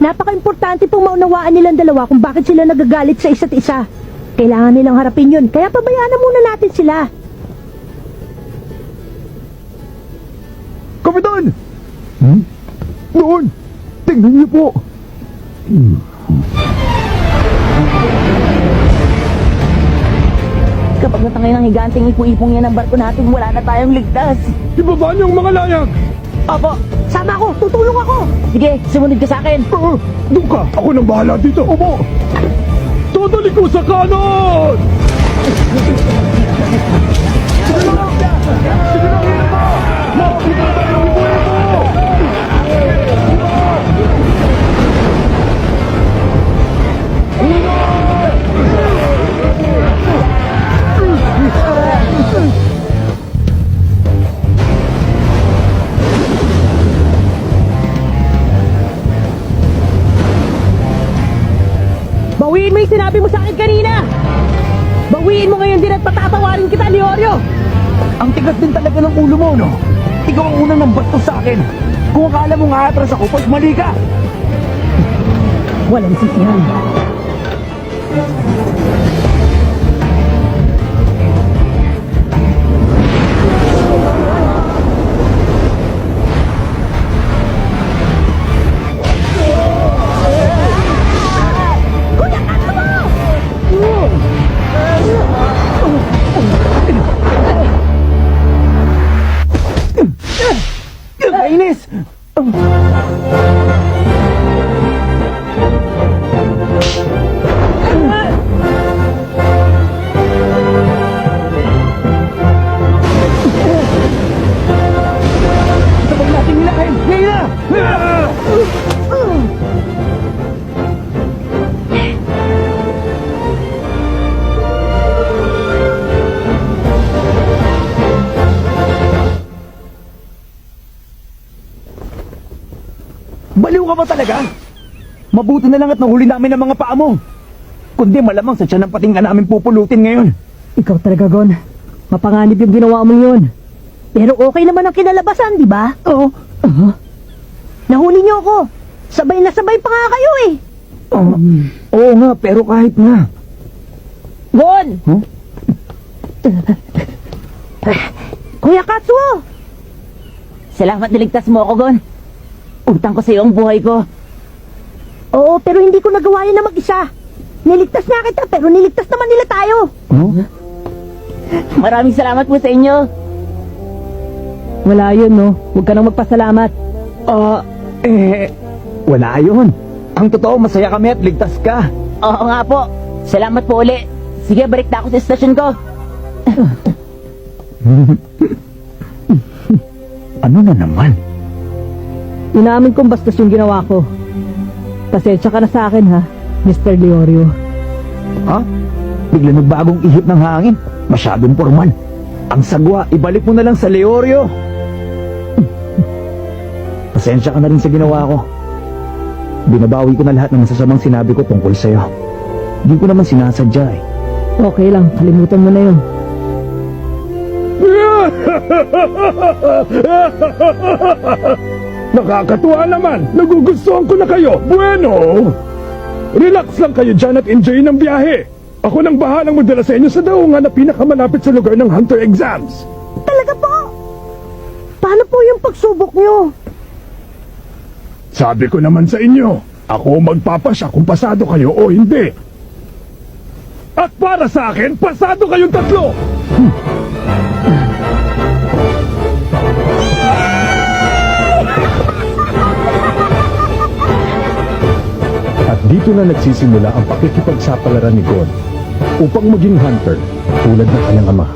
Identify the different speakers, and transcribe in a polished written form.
Speaker 1: Napaka-importante pong maunawaan nilang dalawa kung bakit sila nagagalit sa isa't isa. Kailangan nilang harapin yun, kaya pabayaan na muna natin sila.
Speaker 2: Kapitan! Doon! Tingnan niyo po!
Speaker 3: Kapag natangay ng higanting ipo-ipong yan ang barko natin, wala na tayong ligtas.
Speaker 2: Ibaba niyo ang mga layag!
Speaker 3: Opo,
Speaker 1: Sama ako, tutulong ako.
Speaker 3: sige, sumunod ka sa akin.
Speaker 2: Doon ka! Ako nang bahala dito! Opo! Totally ko sa kanon! Sige na! Sige na! Makapita tayo ng ipo-ipo!
Speaker 1: Bawiin mo yung sinabi mo sa akin kanina. Bawiin mo ngayon din at patatawarin kita, Leorio.
Speaker 2: Ang tigas din talaga ng ulo mo, no? Ikaw ang unang nang bastos sa akin. Kung akala mo nga atras ako, pag mali ka!
Speaker 1: Walang sisihan.
Speaker 2: Kainis! Sabag natin nilakain! Ngayon na! Baliw ka ba talaga? Mabuti na lang at nahuli namin ang mga paa mo. Kundi malamang sa tiyan ng pating ka namin pupulutin ngayon.
Speaker 1: Ikaw talaga, Gon. Mapanganib yung ginawa mo yun. Pero okay naman ang kinalabasan, di ba?
Speaker 2: Oo.
Speaker 1: Nahuli niyo ako. Sabay na sabay pa nga kayo eh.
Speaker 2: Oo nga, pero kahit na.
Speaker 1: Gon!
Speaker 2: Huh?
Speaker 1: Kuya Katsuo!
Speaker 3: Salamat niligtas mo ako, Gon. Utang ko sa iyo ang buhay ko.
Speaker 1: Oo, pero hindi ko nagawa yan na mag-isa. Niligtas na kita, pero niligtas naman nila tayo.
Speaker 2: Huh?
Speaker 3: Maraming salamat po sa inyo.
Speaker 1: Wala yun, no? Huwag ka nang magpasalamat.
Speaker 2: Wala yun. Ang totoo, masaya kami at ligtas ka.
Speaker 3: Oo nga po. Salamat po uli. Sige, balik na ako sa estasyon ko.
Speaker 2: Ano na naman?
Speaker 1: Inamin kong bastos yung ginawa ko. Pasensya ka na sa akin, ha, Mr. Leorio.
Speaker 2: Ha? Bigla nagbagong ihip ng hangin. Masyadong formal. Ang sagwa, ibalik mo na lang sa Leorio. Pasensya ka na rin sa ginawa ko. Binabawi ko na lahat ng masasamang sinabi ko tungkol sa'yo. Hindi ko naman sinasadya eh.
Speaker 1: Okay lang, kalimutan mo na yun.
Speaker 4: Nakakatuwa naman! Nagugustuhan ko na kayo! Bueno! Relax lang kayo dyan at enjoy ng biyahe! Ako nang bahalang magdala sa inyo sa daungan na pinakamalapit sa lugar ng Hunter Exams!
Speaker 1: Talaga po? Paano po yung pagsubok nyo?
Speaker 4: Sabi ko naman sa inyo, ako magpapasya kung pasado kayo o hindi. At para sa akin, pasado kayong tatlo!
Speaker 5: At dito na nagsisimula ang pakikipagsapalaran ni Gon upang maging hunter tulad ng kanyang ama.